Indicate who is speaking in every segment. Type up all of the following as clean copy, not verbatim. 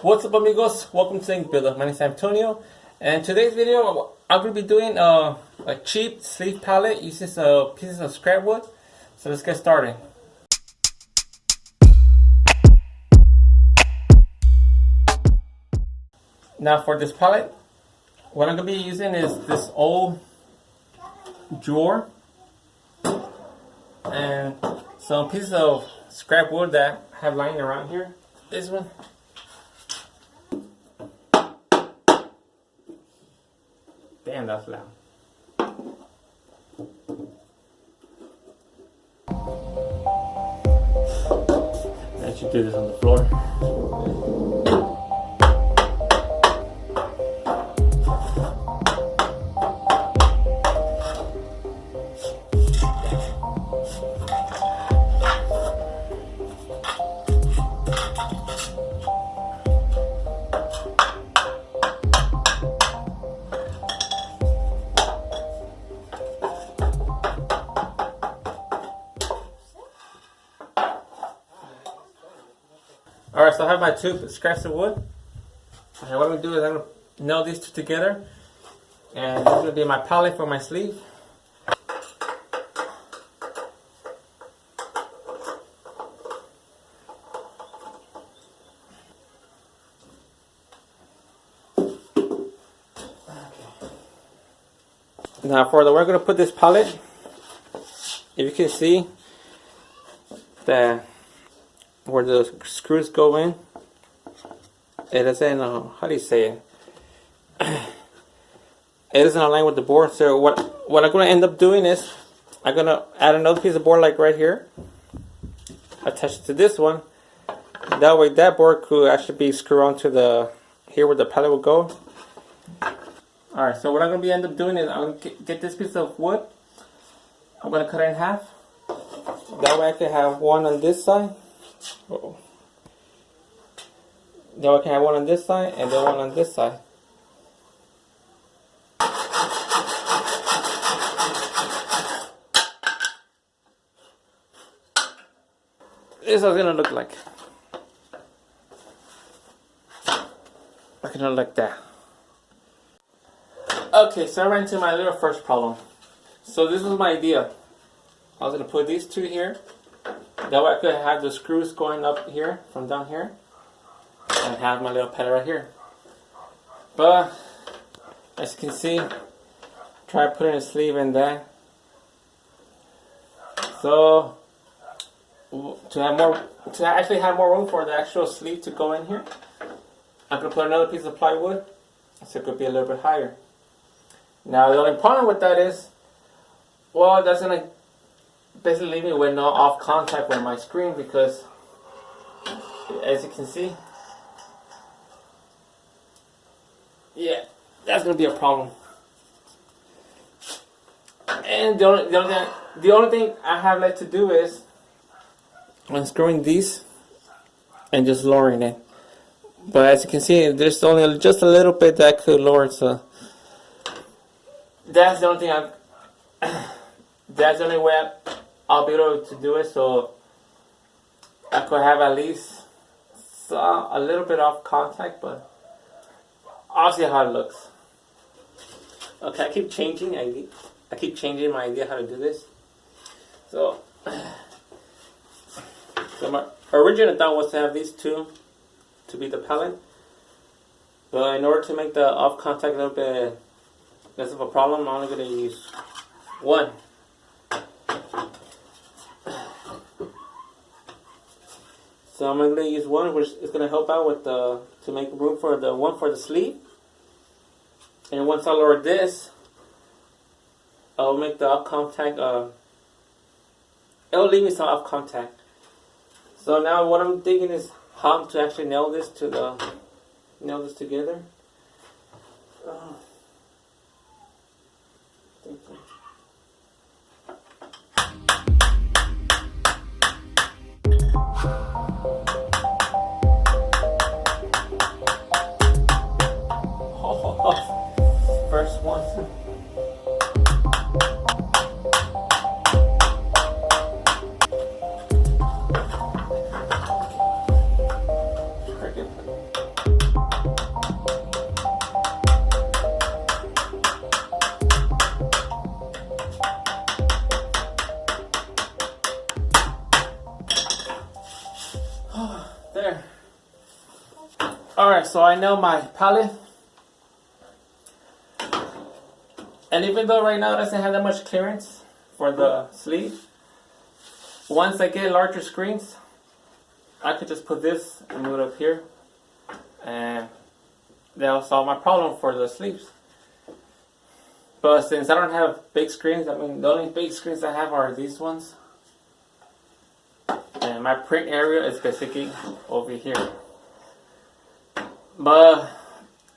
Speaker 1: What's up, amigos? Welcome to Ink Builder. My name is Antonio, and today's video I'm going to be doing a cheap sleeve palette using some pieces of scrap wood. So let's get started. Now for this palette, what I'm going to be using is this old drawer and some pieces of scrap wood that I have lying around here. This one. Damn, that's loud. I should do this on the floor. Alright, so I have my two scraps of wood. And what I'm going to do is I'm going to nail these two together. And this is going to be my palette for my sleeve. Now for the where I'm going to put this palette, if you can see that where the screws go in, it doesn't, how do you say it? It doesn't align with the board. So what I'm going to end up doing is I'm going to add another piece of board like right here, attach it to this one. That way that board could actually be screwed onto the here where the palette will go. Alright, so what I'm going to end up doing is I'm going to get this piece of wood. I'm going to cut it in half. That way I can have one on this side. Uh-oh. Now I can have one on this side and then one on this side. This is what it's gonna look like. It's gonna look like that. Okay, so I ran into my little first problem. So this was my idea. I was gonna put these two here. That way I could have the screws going up here from down here and have my little palette right here. But as you can see, try putting a sleeve in that. So to actually have more room for the actual sleeve to go in here, I'm gonna put another piece of plywood so it could be a little bit higher. Now the only problem with that is, well, that's gonna basically leave me with no off contact with my screen, because as you can see, yeah, that's gonna be a problem. And the only thing I have left to do is unscrewing these and just lowering it. But as you can see, there's only just a little bit that I could lower, so that's the only thing that's the only way I'll be able to do it, so I could have at least a little bit off contact, but I'll see how it looks. Okay, I keep changing my idea how to do this. So my original thought was to have these two to be the palette, but in order to make the off contact a little bit less of a problem, I'm only going to use one. So I'm going to use one, which is going to help out with to make room for the one for the sleeve. And once I lower this, I'll make the off contact. It'll leave me some off contact. So now what I'm thinking is how to actually nail this together. First one. Alright, so I know my palette. And even though right now it doesn't have that much clearance for the sleeve, once I get larger screens, I could just put this and move it up here, and that'll solve my problem for the sleeves. But since I don't have big screens, I mean the only big screens I have are these ones, and my print area is basically over here. But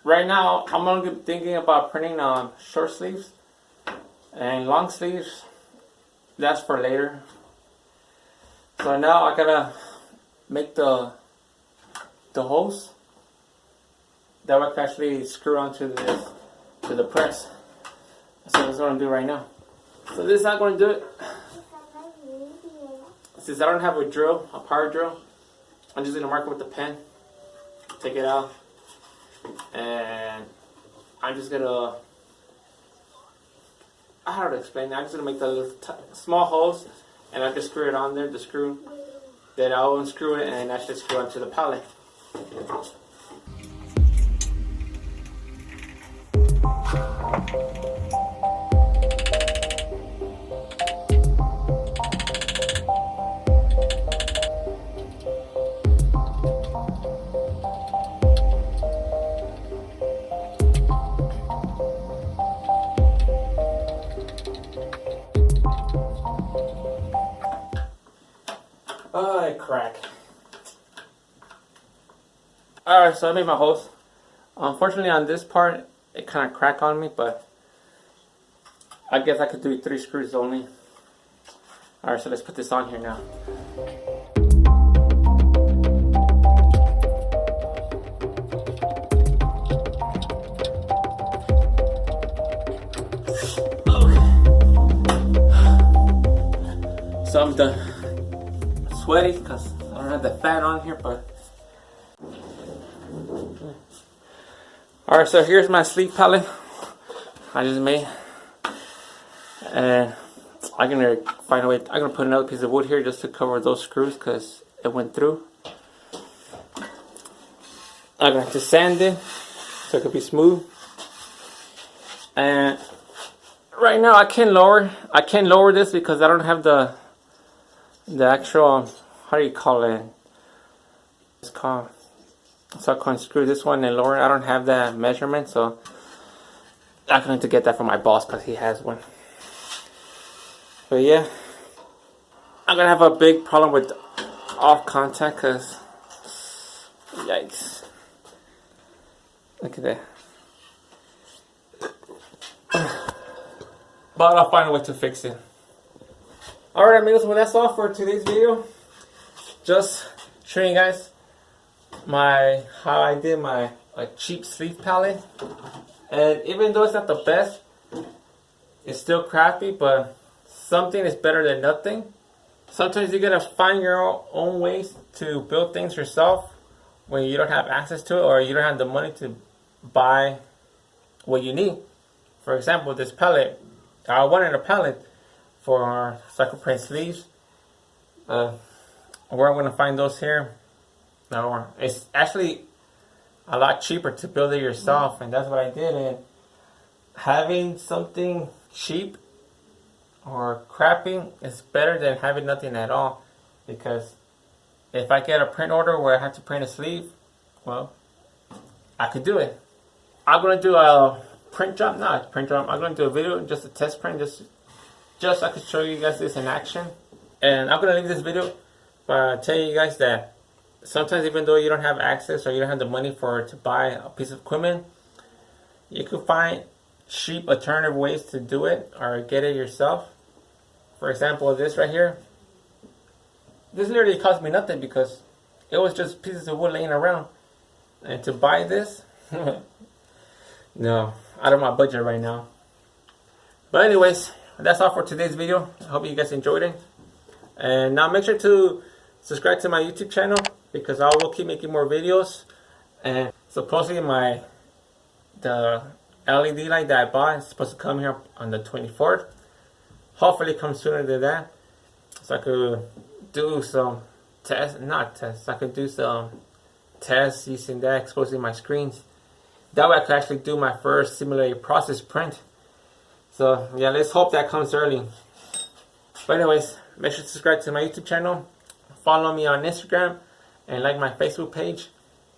Speaker 1: right now I'm only thinking about printing on short sleeves, and long sleeves, that's for later. So now I gotta make the holes that I can actually screw onto this to the press. So that's what I'm doing right now. So this is not going to do it. Since I don't have a drill, a power drill, I'm just going to mark it with the pen, take it out, and I'm just going to, I don't know how to explain that. I'm just going to make the little small holes, and I just screw it on there, the screw. Then I'll unscrew it and actually screw onto the pallet. Oh, I crack. Alright, so I made my holes. Unfortunately on this part, it kind of cracked on me, but I guess I could do 3 screws only. Alright, so let's put this on here now. Okay. So I'm done. Sweaty because I don't have the fan on here, but alright, so here's my sleeve palette I just made, and I'm gonna find a way. I'm gonna put another piece of wood here just to cover those screws because it went through. I'm gonna have to sand it so it could be smooth. And right now I can't lower this because I don't have the actual, how do you call it? It's called, so I can screw this one and lower it. I don't have that measurement, so I'm going to get that from my boss because he has one. But yeah, I'm going to have a big problem with off contact because, yikes. Look at that. But I'll find a way to fix it. Alright amigos, well that's all for today's video. Just showing you guys how I did my cheap sleeve palette. And even though it's not the best, it's still crappy, but something is better than nothing. Sometimes you gotta find your own ways to build things yourself when you don't have access to it or you don't have the money to buy what you need. For example, this palette, I wanted a palette for so I could print sleeves. Where I'm going to find those here? No, it's actually a lot cheaper to build it yourself, and that's what I did. And having something cheap or crappy is better than having nothing at all, because if I get a print order where I have to print a sleeve, well, I could do it. I'm going to do a print job, not a print job. I'm going to do a video, just a test print, just so I could show you guys this in action. And I'm going to leave this video by telling you guys that sometimes even though you don't have access or you don't have the money to buy a piece of equipment, you could find cheap alternative ways to do it or get it yourself. For example, this right here, this literally cost me nothing because it was just pieces of wood laying around. And to buy this, no, out of my budget right now. But anyways, that's all for today's video. I hope you guys enjoyed it. And now make sure to subscribe to my YouTube channel because I will keep making more videos. And supposedly the LED light that I bought is supposed to come here on the 24th. Hopefully it comes sooner than that, so I could do some tests, I could do some test using that, exposing my screens. That way I could actually do my first simulated process print. So yeah, let's hope that comes early. But anyways, make sure to subscribe to my YouTube channel, follow me on Instagram, and like my Facebook page.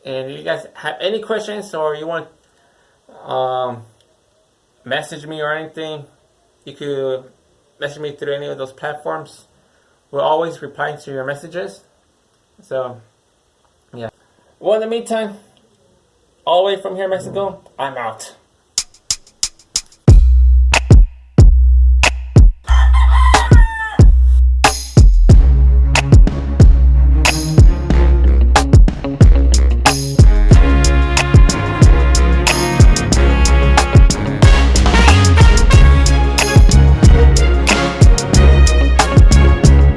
Speaker 1: And if you guys have any questions or you want message me or anything, you could message me through any of those platforms. We'll always reply to your messages. So yeah. Well, in the meantime, all the way from here, Mexico, I'm out.